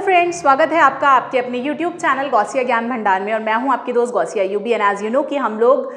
Friends, स्वागत है आपका आपके अपने YouTube चैनल गौसिया ज्ञान भंडार में। और मैं हूं आपकी दोस्त गौसिया यूबी। एंड एज यू नो कि हम लोग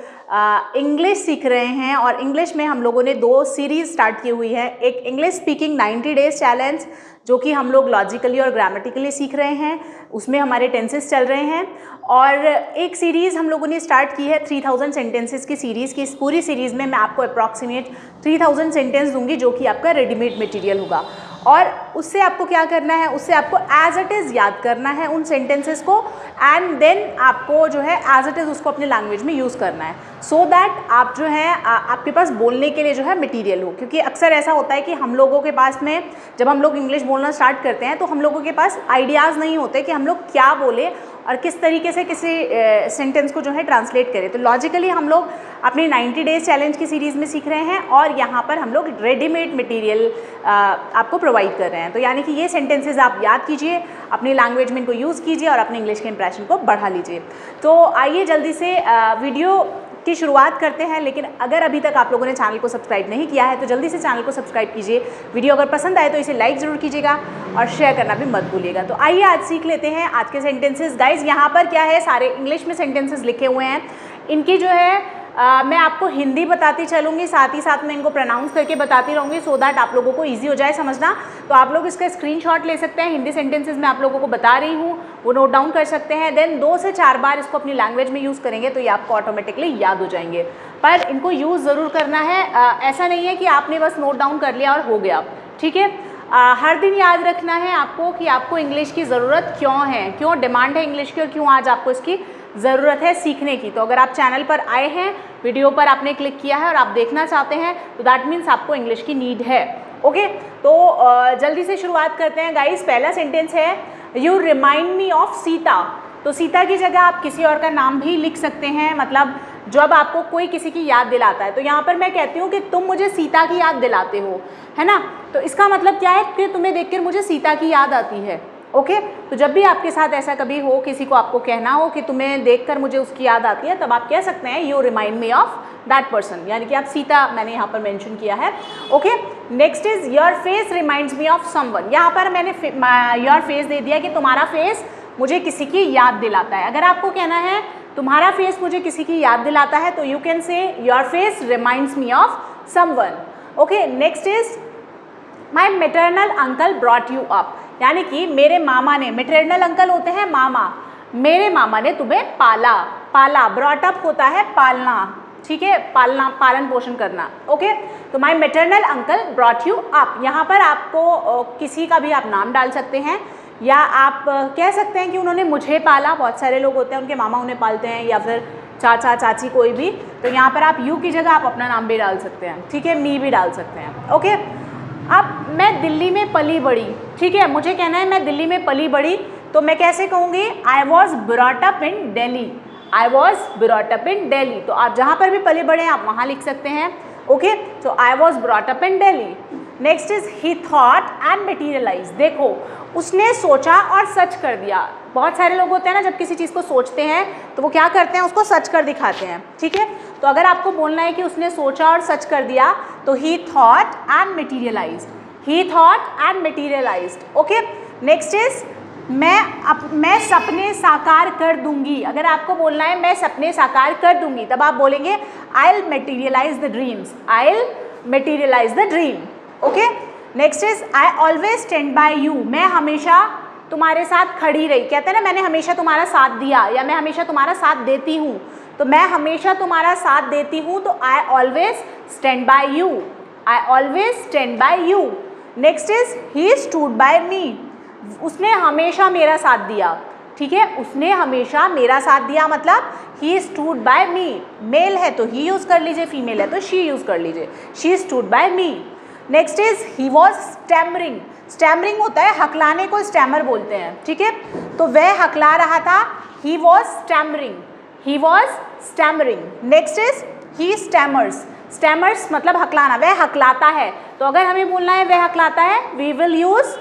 इंग्लिश सीख रहे हैं और इंग्लिश में हम लोगों ने 2 सीरीज़ स्टार्ट की हुई है। एक इंग्लिश स्पीकिंग 90 डेज चैलेंज जो कि हम लोग लॉजिकली और ग्रामेटिकली सीख रहे हैं, उसमें हमारे टेंसेस चल रहे हैं। और एक सीरीज़ हम लोगों ने स्टार्ट की है 3000 सेंटेंसेस की सीरीज़ की। इस पूरी सीरीज़ में मैं आपको अप्रॉक्सीमेट 3000 सेंटेंस दूंगी जो कि आपका रेडीमेड मटेरियल होगा। और उससे आपको क्या करना है, उससे आपको एज इट इज़ याद करना है उन सेंटेंसेस को, एंड देन आपको जो है एज इट इज़ उसको अपने लैंग्वेज में यूज़ करना है, सो दैट आप जो है आपके पास बोलने के लिए जो है मटेरियल हो। क्योंकि अक्सर ऐसा होता है कि हम लोगों के पास में जब हम लोग इंग्लिश बोलना स्टार्ट करते हैं तो हम लोगों के पास आइडियाज़ नहीं होते कि हम लोग क्या बोले और किस तरीके से किसी सेंटेंस को जो है ट्रांसलेट करें। तो लॉजिकली हम लोग अपनी 90 डेज चैलेंज की सीरीज़ में सीख रहे हैं और यहाँ पर हम लोग रेडीमेड मटेरियल आपको प्रोवाइड कर रहे हैं। तो यानी कि ये सेंटेंसेस आप याद कीजिए, अपनी लैंग्वेज में इनको यूज़ कीजिए और अपने इंग्लिश के इंप्रेशन को बढ़ा लीजिए। तो आइए जल्दी से वीडियो की शुरुआत करते हैं। लेकिन अगर अभी तक आप लोगों ने चैनल को सब्सक्राइब नहीं किया है तो जल्दी से चैनल को सब्सक्राइब कीजिए। वीडियो अगर पसंद आए तो इसे लाइक ज़रूर कीजिएगा और शेयर करना भी मत भूलिएगा। तो आइए आज सीख लेते हैं आज के सेंटेंसेस। गाइज यहाँ पर क्या है, सारे इंग्लिश में सेंटेंसेस लिखे हुए हैं। इनकी जो है मैं आपको हिंदी बताती चलूँगी, साथ ही साथ में इनको प्रोनाउंस करके बताती रहूँगी सो दैट आप लोगों को ईजी हो जाए समझना। तो आप लोग इसका स्क्रीनशॉट ले सकते हैं। हिंदी सेंटेंसेस मैं आप लोगों को बता रही हूँ, वो नोट डाउन कर सकते हैं। देन 2 से 4 बार इसको अपनी लैंग्वेज में यूज़ करेंगे तो ये आपको ऑटोमेटिकली याद हो जाएंगे। पर इनको यूज़ ज़रूर करना है। ऐसा नहीं है कि आपने बस नोट डाउन कर लिया और हो गया, ठीक है। हर दिन याद रखना है आपको कि आपको इंग्लिश की ज़रूरत क्यों है, क्यों डिमांड है इंग्लिश की और क्यों आज आपको इसकी ज़रूरत है सीखने की। तो अगर आप चैनल पर आए हैं, वीडियो पर आपने क्लिक किया है और आप देखना चाहते हैं तो दैट मीन्स आपको इंग्लिश की नीड है। ओके, तो जल्दी से शुरुआत करते हैं गाइस। पहला सेंटेंस है you remind me of Sita. तो सीता की जगह आप किसी और का नाम भी लिख सकते हैं, मतलब जब आपको कोई किसी की याद दिलाता है। तो यहाँ पर मैं कहती हूँ कि तुम मुझे सीता की याद दिलाते हो, है ना। तो इसका मतलब क्या है कि तुम्हें देखकर मुझे सीता की याद आती है। ओके, तो जब भी आपके साथ ऐसा कभी हो, किसी को आपको कहना हो कि तुम्हें देखकर मुझे उसकी याद आती है, तब आप कह सकते हैं you remind me of that person, यानी कि आप सीता मैंने यहाँ पर मेंशन किया है। Okay, next is your face reminds me of someone. यहाँ पर मैंने योर फेस दे दिया कि तुम्हारा फेस मुझे किसी की याद दिलाता है। अगर आपको कहना है तुम्हारा फेस मुझे किसी की याद दिलाता है तो you can say your face reminds me of someone. Okay, next is my maternal uncle brought you up, यानी कि मेरे मामा ने, मेटरनल अंकल होते हैं मामा, मेरे मामा ने तुम्हें पाला। पाला, ब्रॉट अप होता है पालना, ठीक है, पालना, पालन पोषण करना। ओके, तो my maternal uncle brought you up, यहाँ पर आपको किसी का भी आप नाम डाल सकते हैं या आप कह सकते हैं कि उन्होंने मुझे पाला। बहुत सारे लोग होते हैं उनके मामा उन्हें पालते हैं, या फिर चाचा चाची कोई भी। तो यहाँ पर आप यू की जगह आप अपना नाम भी डाल सकते हैं, ठीक है, मी भी डाल सकते हैं। ओके, अब मैं दिल्ली में पली बड़ी, ठीक है, मुझे कहना है मैं दिल्ली में पली बड़ी, तो मैं कैसे कहूँगी I was brought up in Delhi, I was brought up in Delhi. तो आप जहाँ पर भी पले बड़े हैं आप वहाँ लिख सकते हैं। ओके, तो I was brought up in Delhi. Next is he thought and materialise. देखो, उसने सोचा और सच कर दिया। बहुत सारे लोग होते हैं ना, जब किसी चीज़ को सोचते हैं तो वो क्या करते हैं, उसको सच कर दिखाते हैं, ठीक है। तो अगर आपको बोलना है कि उसने सोचा और सच कर दिया तो he thought and materialized, he thought and materialized. Okay, next is मैं सपने साकार कर दूंगी। अगर आपको बोलना है मैं सपने साकार कर दूंगी तब आप बोलेंगे I will materialise the dreams, I will materialise the dream. Okay, next is I always stand by you. मैं हमेशा तुम्हारे साथ खड़ी रही। कहते हैं ना मैंने हमेशा तुम्हारा साथ दिया या मैं हमेशा तुम्हारा साथ देती हूँ। तो मैं हमेशा तुम्हारा साथ देती हूँ तो I always stand by you, I always stand by you. Next is he stood by me. उसने हमेशा मेरा साथ दिया, ठीक है, उसने हमेशा मेरा साथ दिया, मतलब ही स्टूड बाय मी। मेल है तो ही यूज़ कर लीजिए, फीमेल है तो शी यूज़ कर लीजिए, she stood by me. Next is he was stammering. Stammering होता है हकलाने को, स्टैमर बोलते हैं, ठीक है। तो वह हकला रहा था, he was stammering, he was stammering. Next is he stammers. Stammers मतलब हकलाना, वह हकलाता है। तो अगर हमें बोलना है वह हकलाता है, we will use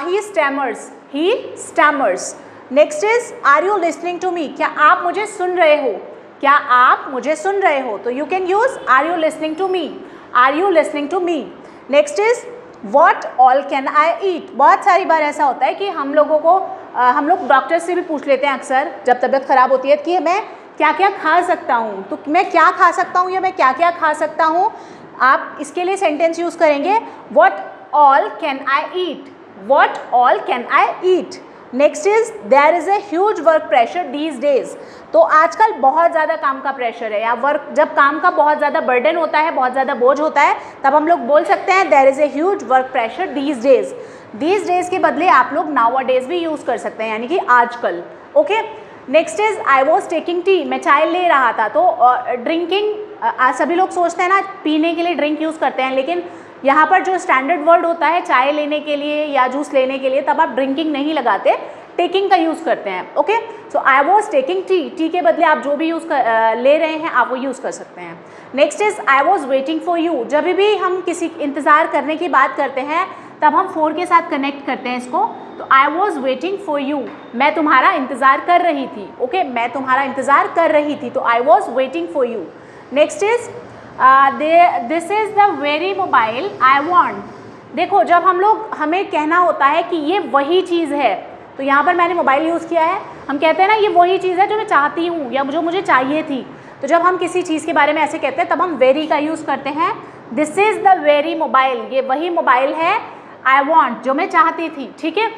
he stammers, he stammers. Next is are you listening to me. क्या आप मुझे सुन रहे हो, क्या आप मुझे सुन रहे हो। तो you can use are you listening to me, are you listening to me. Next is what all can I eat. बहुत सारी बार ऐसा होता है कि हम लोग डॉक्टर से भी पूछ लेते हैं अक्सर जब तबीयत ख़राब होती है कि मैं क्या क्या खा सकता हूँ, तो मैं क्या खा सकता हूँ या मैं क्या क्या खा सकता हूँ। आप इसके लिए सेंटेंस यूज़ करेंगे what all can I eat, what all can I eat. Next is there is a huge work pressure these days. तो आजकल बहुत ज़्यादा काम का प्रेशर है, या वर्क, जब काम का बहुत ज़्यादा बर्डन होता है, बहुत ज़्यादा बोझ होता है, तब हम लोग बोल सकते हैं there is a huge work pressure these days. These days के बदले आप लोग नाउ अ डेज भी यूज़ कर सकते हैं, यानी कि आजकल। Okay, next is I was taking tea, मैं चाय ले रहा था। तो ड्रिंकिंग, सभी लोग सोचते हैं ना पीने के लिए ड्रिंक यूज़ करते हैं, लेकिन यहाँ पर जो स्टैंडर्ड वर्ड होता है चाय लेने के लिए या जूस लेने के लिए, तब आप ड्रिंकिंग नहीं लगाते, टेकिंग का यूज़ करते हैं। Okay, so I was taking T, T के बदले आप जो भी ले रहे हैं आप वो यूज़ कर सकते हैं। Next is I was waiting for you. जब भी हम किसी इंतज़ार करने की बात करते हैं तब हम फॉर के साथ कनेक्ट करते हैं इसको। तो I was waiting for you, मैं तुम्हारा इंतज़ार कर रही थी। ओके, मैं तुम्हारा इंतज़ार कर रही थी, तो I was waiting for you. Next is this is the very mobile I want. देखो, जब हमें कहना होता है कि ये वही चीज़ है, तो यहाँ पर मैंने मोबाइल यूज़ किया है। हम कहते हैं ना ये वही चीज़ है जो मैं चाहती हूँ या जो मुझे चाहिए थी। तो जब हम किसी चीज़ के बारे में ऐसे कहते हैं तब हम वेरी का यूज़ करते हैं। This is the very mobile, ये वही मोबाइल है आई वॉन्ट, जो मैं चाहती थी। ठीक है,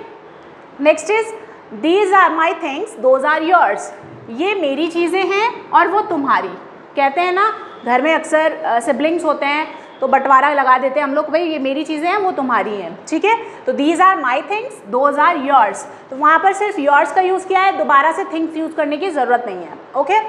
next is these are my things those are yours. ये मेरी चीज़ें हैं और वो तुम्हारी। कहते हैं ना घर में अक्सर सिबलिंग्स होते हैं तो बंटवारा लगा देते हैं हम लोग, भाई ये मेरी चीज़ें हैं वो तुम्हारी हैं। ठीक है, तो these are my things those are yours. तो वहाँ पर सिर्फ योर्स का यूज़ किया है, दोबारा से थिंग्स यूज़ करने की ज़रूरत नहीं है। Okay,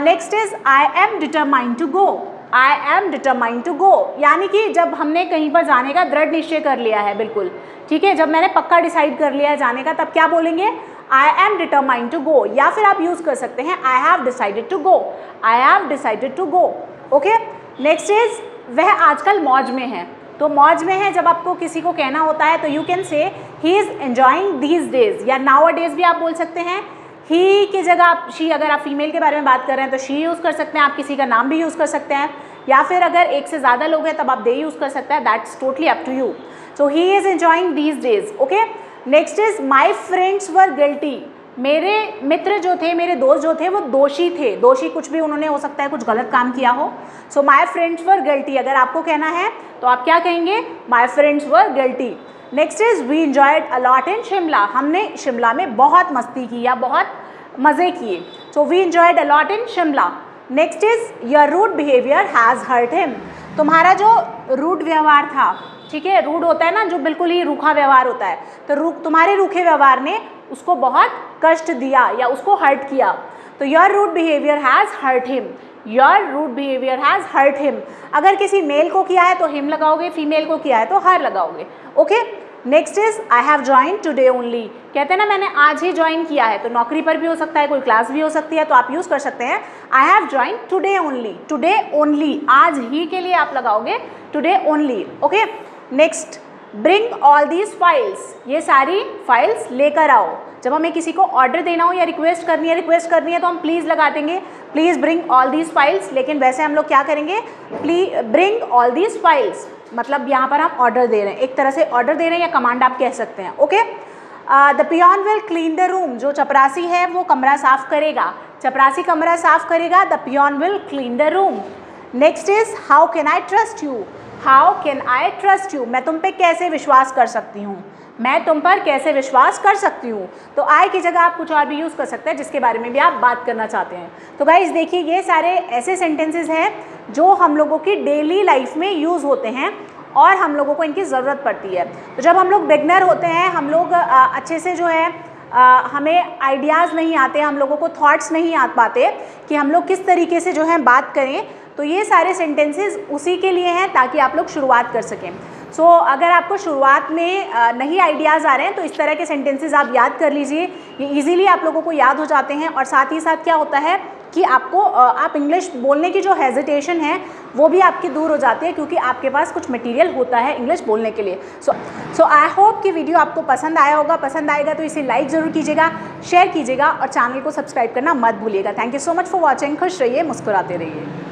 next is I am determined to go. I am determined to go, यानी कि जब हमने कहीं पर जाने का दृढ़ निश्चय कर लिया है, बिल्कुल ठीक है, जब मैंने पक्का डिसाइड कर लिया है जाने का, तब क्या बोलेंगे I am determined to go. या फिर आप यूज़ कर सकते हैं I have decided to go, I have decided to go. Okay, next is वह आजकल मौज में है। तो मौज में है जब आपको किसी को कहना होता है तो you can say he is enjoying these days, या नाउ अ डेज भी आप बोल सकते हैं। ही की जगह आप शी, अगर आप फीमेल के बारे में बात कर रहे हैं तो शी यूज़ कर सकते हैं, आप किसी का नाम भी यूज़ कर सकते हैं, या फिर अगर एक से ज़्यादा लोग हैं तब आप दे यूज़ कर सकते हैं। That's totally up to you. So he is enjoying these days. Okay, next is my friends were guilty. मेरे मित्र जो थे, मेरे दोस्त जो थे वो दोषी थे। दोषी कुछ भी उन्होंने, हो सकता है कुछ गलत काम किया हो। सो माई फ्रेंड्स वर गिल्टी, अगर आपको कहना है तो आप क्या कहेंगे my friends were guilty. Next is we enjoyed a lot in Shimla. हमने शिमला में बहुत मस्ती की या बहुत मज़े किए। So we enjoyed a lot in Shimla. Next is your rude behaviour has hurt him. तुम्हारा जो रूड व्यवहार था, ठीक है, रूड होता है ना जो बिल्कुल ही रूखा व्यवहार होता है, तो तुम्हारे रूखे व्यवहार ने उसको बहुत कष्ट दिया या उसको हर्ट किया। तो your rude behaviour has hurt him, your rude behaviour has hurt him. अगर किसी मेल को किया है तो हिम लगाओगे, फीमेल को किया है तो हर लगाओगे। Okay, next is I have join today only. कहते हैं ना मैंने आज ही ज्वाइन किया है, तो नौकरी पर भी हो सकता है, कोई क्लास भी हो सकती है, तो आप यूज़ कर सकते हैं I have join today only. Today only, आज ही के लिए आप लगाओगे today only. Okay, next bring all these files. ये सारी फाइल्स लेकर आओ। जब हमें किसी को ऑर्डर देना हो या रिक्वेस्ट करनी है तो हम प्लीज़ लगा देंगे, please bring all these files. लेकिन वैसे हम लोग क्या करेंगे, please bring all these files, मतलब यहाँ पर हम ऑर्डर दे रहे हैं, एक तरह से ऑर्डर दे रहे हैं या कमांड आप कह सकते हैं। Okay, the peon will clean the room. जो चपरासी है वो कमरा साफ करेगा, चपरासी कमरा साफ करेगा, the peon will clean the room. Next is how can I trust you. How can I trust you, मैं तुम पे कैसे विश्वास कर सकती हूँ, मैं तुम पर कैसे विश्वास कर सकती हूँ। तो आई की जगह आप कुछ और भी यूज़ कर सकते हैं जिसके बारे में भी आप बात करना चाहते हैं। तो गाइस देखिए, ये सारे ऐसे सेंटेंसेस हैं जो हम लोगों की डेली लाइफ में यूज़ होते हैं और हम लोगों को इनकी ज़रूरत पड़ती है। तो जब हम लोग बिगनर होते हैं, हम लोग अच्छे से जो है हमें आइडियाज़ नहीं आते, हम लोगों को थॉट्स नहीं आ पाते कि हम लोग किस तरीके से जो है बात करें, तो ये सारे सेंटेंसेस उसी के लिए हैं ताकि आप लोग शुरुआत कर सकें। सो अगर आपको शुरुआत में नहीं आइडियाज़ आ रहे हैं तो इस तरह के सेंटेंसेस आप याद कर लीजिए, ये इजीली आप लोगों को याद हो जाते हैं। और साथ ही साथ क्या होता है कि आपको आप इंग्लिश बोलने की जो हेजिटेशन है वो भी आपकी दूर हो जाती है, क्योंकि आपके पास कुछ मटेरियल होता है इंग्लिश बोलने के लिए। सो आई होप कि वीडियो आपको पसंद आया होगा। पसंद आएगा तो इसे लाइक ज़रूर कीजिएगा, शेयर कीजिएगा और चैनल को सब्सक्राइब करना मत भूलिएगा। Thank you so much for watching. खुश रहिए, मुस्कुराते रहिए।